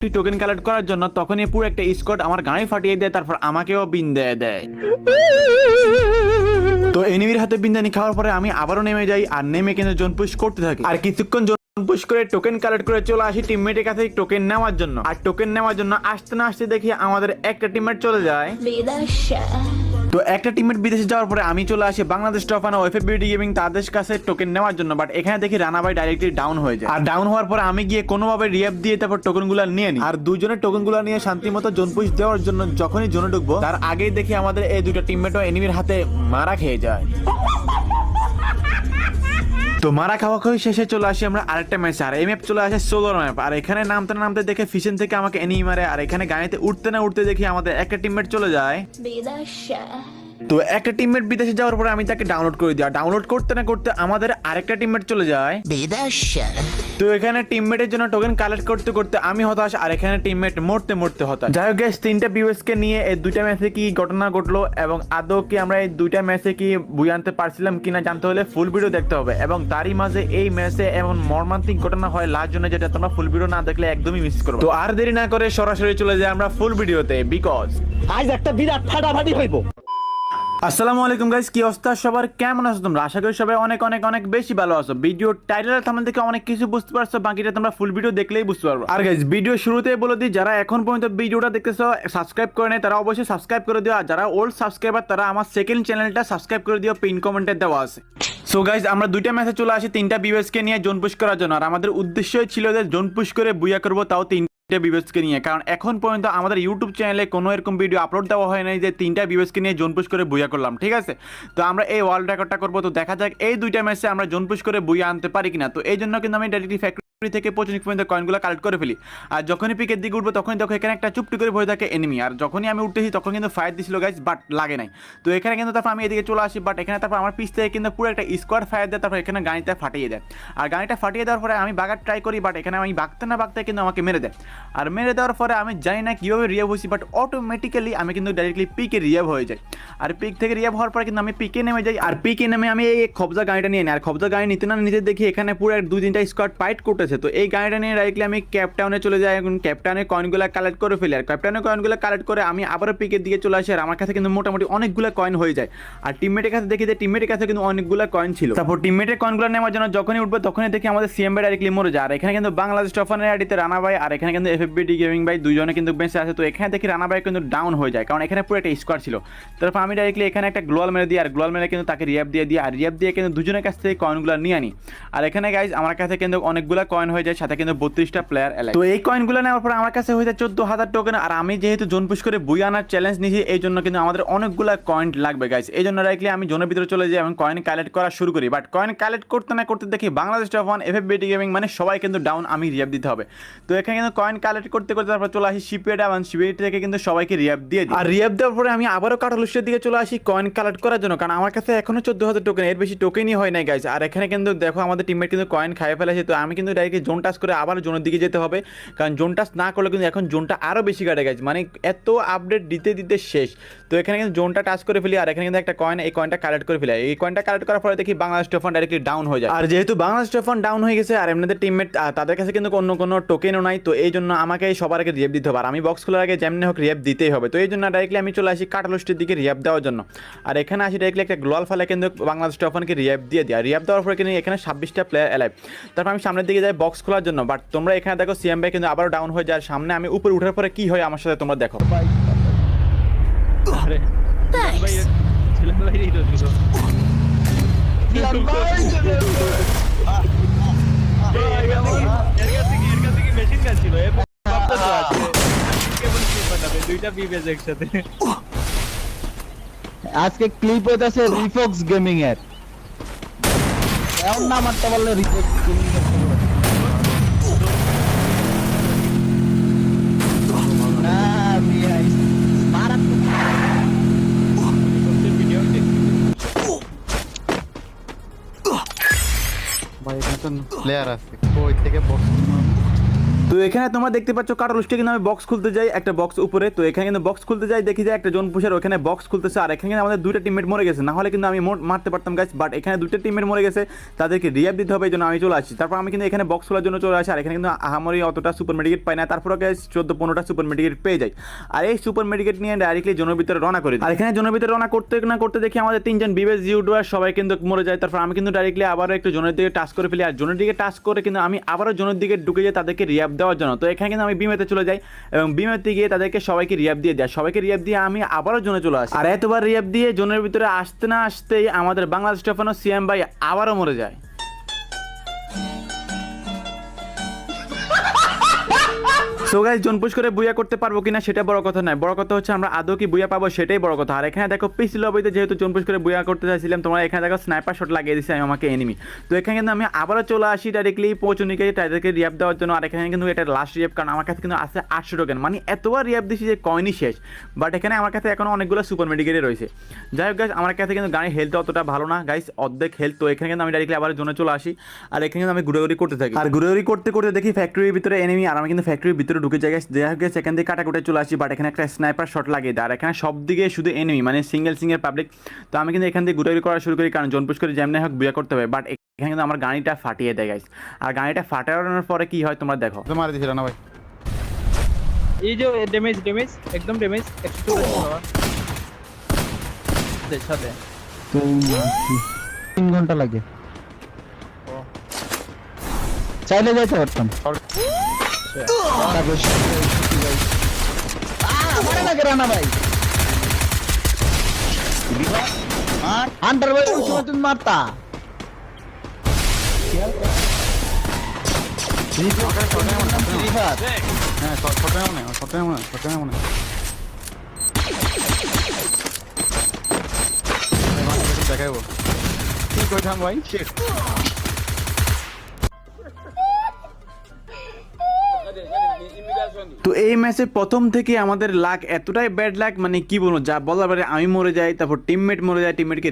Token collect করার জন্য তখনই পুরো একটা স্কোয়াড আমার গাড়ি ফাটিয়ে দেয়, তারপর আমাকেও বিন্দায় দেয়। তো এনিমির হাতে বিন্দানি খাওয়ার পরে আমি আবারও নেমে যাই, আর নেমে কিন্তু জোন পুশ করতে থাকি। আর কিছুক্ষণ জোন পুশ করে টোকেন কালেক্ট করে চলে আসি টিমমেটের কাছে টোকেন নেওয়ার জন্য। আর টোকেন নেওয়ার জন্য আসতে না আসতে দেখি আমাদের একটা টিমমেট চলে যায়। তো একটা টিমমেট বিদেশে যাওয়ার পরে আমি চলে আসি বাংলাদেশ টপ ওয়ান এফএফবিডি গেমিং তাদের কাছে টোকেন নেওয়ার জন্য। বাট এখানে দেখি রানা ভাই ডাইরেক্টলি ডাউন হয়ে যায়। আর ডাউন হওয়ার পরে আমি গিয়ে কোনোভাবে রিয়াপ দিয়ে তারপর টোকেনগুলো নিয়ে নিই। আর দুজনের টোকেনগুলো নিয়ে শান্তি মতো জোন পুশ দেওয়ার জন্য যখনই জোনে ঢুকবো তার আগেই দেখি আমাদের এই দুটো টিমমেটও এনিমির হাতে মারা খেয়ে যায়। তো মারা খাওয়া খাওয়া শেষে চলে আসি আমরা আরেকটা ম্যাচে। আর এই ম্যাপ চলে আসে সোলোর ম্যাপ। আর এখানে নামতে নামতে দেখে ফিশন থেকে আমাকে এনিমি মারে। আর এখানে গাড়িতে উঠতে না উঠতে দেখি আমাদের একটা টিমমেট চলে যায়। তো একটা টিমমেট বিদেশে যাওয়ার পরে আমি তাকে ডাউনলোড করে দিই। আর ডাউনলোড করতে না করতে আমাদের আরেকটা টিমমেট চলে যায়। তো এখানে টিমমেটের জন্য টোকেন কালেক্ট করতে করতে আমি হতাশ, আর এখানে টিমমেট মরতে মরতে হতাশ। যাই হোক গাইস, তিনটা ভিউয়ার্স কে নিয়ে এই দুইটা ম্যাচে কি ঘটনা ঘটলো এবং আদৌ কি আমরা এই দুইটা ম্যাচে কি বুঝে আনতে পারছিলাম কিনা জানতে হলে ফুল ভিডিও দেখতে হবে। এবং তারই মাঝে এই ম্যাচে এমন মর্মান্তিক ঘটনা হয় লাস্ট জন্য, যেটা তোমরা ফুল ভিডিও না দেখলে একদমই মিস করবে। তো আর দেরি না করে সরাসরি চলে যাই আমরা ফুল ভিডিওতে, বিকজ আজ একটা বিরাট ফাটাফাটি হইব। আসসালামু আলাইকুম গাইস, কি অবস্থা সবার, কেমন আছো তোমরা? আশা করি সবাই অনেক অনেক অনেক বেশি ভালো আছো। ভিডিও টাইটেল থাম্বনেল থেকে অনেক কিছু বুঝতে পারছো, বাকিটা তোমরা ফুল ভিডিও দেখলেই বুঝতে পারবে। আর গাইস, ভিডিও শুরুতেই বলে দিই, যারা এখন পর্যন্ত ভিডিওটা দেখতেছো সাবস্ক্রাইব করে নেই তারা অবশ্যই সাবস্ক্রাইব করে দিও। আর যারা ওল্ড সাবস্ক্রাইবার তারা আমার সেকেন্ড চ্যানেলটা সাবস্ক্রাইব করে দিও, পিন কমেন্টে দেওয়া আছে। সো গাইস, আমরা দুইটা ম্যাচে চলে আসি তিনটা ভিউয়ার্সকে নিয়ে জোন পুশ করার জন্য। আর আমাদের উদ্দেশ্যই ছিল যে জোন পুশ করে বুইয়া করবো, তাও তিনটা ভিউয়ার্সকে নিয়ে। কারণ এখন পর্যন্ত আমাদের ইউটিউব চ্যানেলে কোনো এরকম ভিডিও আপলোড দেওয়া হয় নাই যে তিনটা ভিউয়ার্সকে নিয়ে জোন পুশ করে বুইয়া করলাম, ঠিক আছে? তো আমরা এই ওয়ার্ল্ড রেকর্ডটা করবো। তো দেখা যাক এই দুইটা ম্যাচে আমরা জোন পুশ করে বুইয়া আনতে পারি কিনা। তো এই জন্য কিন্তু আমি ডাইরেক্টলি ফ্যাক্টরি থেকে 25 পর্যন্ত কয়েনগুলো কালেক্ট করে ফেলি। আর যখনই পিকের দিকে উঠবো তখনই দেখো এখানে একটা চুপটি করে ভরে থাকে এনিমি। আর যখনই আমি উঠতেছি তখন কিন্তু ফায়ার দিছিল গাইস, বাট লাগে নাই। তো এখানে কিন্তু তারপর আমি এদিকে চলে আসি, বাট এখানে তারপর আমার পিছ থেকে কিন্তু পুরো একটা স্কোয়াড ফায়ার দেয়, তারপর এখানে গাড়িটা ফাটিয়ে দেয়। আর গাড়িটা ফাটিয়ে দেওয়ার পরে আমি বাগার ট্রাই করি, বাট এখানে আমি বাগতে না বাগতে কিন্তু আমাকে মেরে দেয়। আর মেরে দেওয়ার পরে আমি জানি না কীভাবে রিয়াভ হয়েছি, বাট অটোমেটিক্যালি আমি কিন্তু ডাইরেক্টলি পিকে রিয়াভ হয়ে যাই। আর পিক থেকে রিয়াভ হওয়ার পরে কিন্তু আমি পিকে নেমে যাই। আর পিকে নেমে আমি এই খবজা গাড়িটা নিয়ে নিই। আর খবজা গাড়ি নিতে না নিতে দেখি এখানে পুরো 2-3টা স্কোয়াড ফাইট করতেছে। তো এই গাড়িটা ডাইরেক্টলি আমি ক্যাপটাউনে চলে যাই। এখন ক্যাপটাউনের কয়েনগুলো কালেক্ট করে ফেলি। আর ক্যাপটাউনের কয়েনগুলো কালেক্ট করে আমি আবারও পিকের দিকে চলে আসি। আর আমার কাছে কিন্তু মোটামুটি অনেকগুলো কয়েন হয়ে যায়। আর টিমমেটের কাছে দেখি যে টিমমেটের কাছে কিন্তু অনেকগুলো কয়েন ছিল। তারপর টিমমেটের কয়েনগুলো নেওয়ার জন্য যখনই উঠবে তখনই দেখি আমাদের সিএম ভাই ডাইরেক্টলি মরে যায়। আর এখানে কিন্তু বাংলাদেশ টফানের আইডিতে রানা ভাই আর এখানে কিন্তু এফএফবিডি গেমিং ভাই দুজনে কিন্তু বেঁচে আছে। তো এখানে দেখি রানা ভাই কিন্তু ডাউন হয়ে যায়, কারণ এখানে পুরো একটা স্কোয়াড ছিল। তারপর আমি ডাইরেক্টলি এখানে একটা গ্লোয়াল মেরে দিই। আর গ্লোয়াল মেরে কিন্তু তাকে রিয়াপ দিয়ে দিই। আর রিয়াপ দিয়ে কিন্তু দুজনের কাছ থেকে কয়েনগুলো নিয়ে আনি। আর এখানে গাইজ আমার কাছে কিন্তু অনেকগুলো কয়েন হয়ে যায়, সাথে কিন্তু 32টা প্লেয়ার এলাইভ। তো এই কয়েনগুলো নেওয়ার পর আমার কাছে হয়ে যায় 14,000 টোকেন। আর আমি যেহেতু জোন পুশ করে বুই আনার চ্যালেঞ্জ নিয়েছি, এই জন্য কিন্তু আমাদের অনেকগুলো কয়েন লাগবে গাইজ। এই জন্য ডাইরেক্টলি আমি জোনের ভিতরে চলে যাই এবং কয়েন কালেক্ট করা শুরু করি। বাট কয়েন কালেক্ট করতে না করতে দেখি বাংলাদেশ টপ ওয়ান এফএফবিডি গেমিং মানে সবাই কিন্তু ডাউন, আমি রিয়াপ দিতে হবে। তো এখানে কিন্তু কয়েন কালেক্ট করতে করতে তারপর চলে আসি শিপেড এবং শিপেড থেকে কিন্তু সবাইকে রিয়াপ দিয়ে দিই। আর রিয়াপ দেওয়ার পরে আমি আবারও কাটালুসের দিকে চলে আসি কয়েন কালেক্ট করার জন্য, কারণ আমার কাছে এখনো 14,000 টোকেন, এর বেশি টোকেনই হয় নাই গাইজ। আর এখানে কিন্তু দেখো আমাদের টিমমেট কিন্তু কয়েন খাইয়ে ফেলেছে। তো আমি কিন্তু ডাইরেক্টলি জোন টাচ করে আবার জোনের দিকে যেতে হবে, কারণ জোন টাচ না করলে কিন্তু এখন জোনটা আরও বেশি কাটে গেছে, মানে এত আপডেট দিতে দিতে শেষ। তো এখানে কিন্তু জোনটা টাচ করে ফেলি। আর এখানে কিন্তু একটা কয়েন, এই কয়েনটা কালেক্ট করে ফেলি। এই কয়েনটা কালেক্ট করার পরে দেখি Bangladesh top one directly down হয়ে যায়। আর যেহেতু বাংলাদেশ টপ ওয়ান ডাউন হয়ে গেছে আর এমনিতে টিমমেট তাদের কাছে কিন্তু অন্য কোনো টোকেনও নাই, তো এই জন্য আমাকে সবার আগে রিয়াপ দিতে হবে। আর আমি বক্স খোলার আগে যেমনি হোক রিয়াপ দিতেই হবে। তো এই জন্য ডাইরেক্টলি আমি চলে আসি কাটালুস্টের দিকে রিয়াপ দেওয়ার জন্য। আর এখানে আসি ডাইরেক্টলি একটা গ্লোয়াল ফালে কিন্তু বাংলাদেশ টপ ওয়ানকে রিয়াপ দিয়ে দিই। আর রিয়াপ দেওয়ার পরে কিন্তু এখানে 26টা প্লেয়ার এলাইভ। তারপর আমি সামনের দিকে যাই বক্স খোলার জন্য। বাট তোমরা এখানে দেখো সিএম ভাই কিন্তু আবারও ডাউন হয়ে যায়। সামনে আমি উপরে উঠার পরে কি হয় আমার সাথে তোমরা দেখো। আজকে ক্লিপ হইতাছে রিফক্স গেমিং এর। এমন নাম মারতে পারলে রিফক্স গেমিং এর না ভাই মারাত্মক ভাই এখানে তো প্লেয়ার আছে, ওই থেকে বক্স তো এখানে তোমরা দেখতে পাচ্ছ কার্লোসটা কিন্তু আমি বক্স খুলতে যাই, একটা বক্স উপরে। তো এখানে কিন্তু বক্স খুলতে যাই, দেখি যে একটা জোন পুষার ওখানে বক্স খুলতেছে, আর এখানে কিন্তু আমাদের দুইটা টিমমেট মরে গেছে, না হলে কিন্তু আমি মারতে পারতাম গাইস। বাট এখানে দুইটা টিমমেট মরে গেছে, তাদেরকে রিয়াব দিতে হবে, এই জন্য আমি চলে আসি। তারপর আমি কিন্তু এখানে বক্স খোলার জন্য চলে আসি, আর এখানে কিন্তু আহামরি অতটা সুপার মেডিকেট পাই না। তারপরে গাইস 14-15টা সুপার মেডিকেট পেয়ে যাই, আর এই সুপার মেডিকেট নিয়ে ডাইরেক্টলি জোনের ভিতরে রওনা করি। আর এখানে জোনের ভিতরে রওনা করতে না করতে দেখি আমাদের তিনজন বিবেস ইউটিউবার সবাই কিন্তু মরে যায়। তারপর আমি কিন্তু ডাইরেক্টলি আবারও একটু জোনের দিকে টাচ করে ফেলি, আর জোনের দিকে টাচ করে কিন্তু আমি আবারও জোনের দিকে ঢুকে যাই তাদেরকে রিয়াব দেওয়ার জন্য। তো এখানে কিন্তু আমি বিমেতে চলে যাই এবং বিমেতে গিয়ে তাদেরকে সবাইকে রিয়াব দিয়ে দেয়, সবাইকে রিয়াব দিয়ে আমি আবারও জোনে চলে আসি। আর এতবার রিয়াব দিয়ে জোনের ভিতরে আসতে না আসতেই আমাদের বাংলাদেশ স্টেফানো সিএম ভাই আবারও মরে যায়। সো গাইস, জোন পুশ করে বুয়া করতে পারবো কিনা সেটা বড় কথা নয়, বড় কথা হচ্ছে আমরা আদৌ কি বুয়া পাবো সেটাই বড় কথা। আর এখানে দেখো পিসি লবিতে যেহেতু জোন পুশ করে বুয়া করতে চাইছিলাম, তোমরা এখানে দেখো স্নাইপার শট লাগিয়ে দিয়েছে আমি আমাকে এনিমি। তো এখানে কিন্তু আমি আবারও চলে আসি ডাইরেক্টলি পৌঁছনিকে তাদেরকে রিয়াব দেওয়ার জন্য। আর এখানে কিন্তু এটা লাস্ট রিয়াব, কারণ আমার কাছে কিন্তু আছে 800 টোকেন, মানে এতবার রিয়াব দিছি যে কয়েনই শেষ। বাট এখানে আমার কাছে এখনো অনেকগুলো সুপার মেডিকেটে রয়েছে। যাই হোক গাইস, আমার কাছে কিন্তু গাড়ির হেলথ অতটা ভালো না গাইস, অর্ধেক হেলথ। তো এখানে কিন্তু আমি ডাইরেক্টলি আবার জোনে চলে আসি, আর এখানে কিন্তু আমি ঘুরাঘুরি করতে থাকি। আর ঘুরাঘুরি করতে করতে দেখি ফ্যাক্টরির ভিতরে এনিমি, আর আমি কিন্তু ফ্যাক্টরির ভিতরে ঢুকে যাই গাইস। সেখান থেকে কাটাকুটে চলে আসি, বাট এখানে একটা স্নাইপার শট লাগিয়ে দেয়, আর এখানে সব দিকে শুধু এনিমি, মানে সিঙ্গেল পাবলিক। তো আমি কিন্তু এখান থেকে ঘুরাঘুরি করা শুরু করি, কারণ জোন পুশ করে যেমনি হোক বিয়া করতে হবে। বাট এখানে কিন্তু আমার গাড়িটা ফাটিয়ে দেয় গাইস, আর গাড়িটা ফাটানোর পরে কি হয় তোমরা দেখো। মারা দিছিল না ভাই, এই যে ড্যামেজ একদম ড্যামেজ 140 বাবা দে সাথে। তো 3 ঘন্টা লাগে, চাইলে যাইতে পারতাম। মারা লাগে রানা ভাই, আন্ডার ভাই ওই সময় তুমি মারতা। হ্যাঁ সবটাই মনে দেখাবো কি কইতাম ভাই। তো এই ম্যাচে প্রথম থেকে আমাদের লাক এতটাই ব্যাড লাক, মানে কি বলবো, যা বলার পরে আমি মরে যাই, তারপর টিমমেট মরে যায়, টিমমেটকে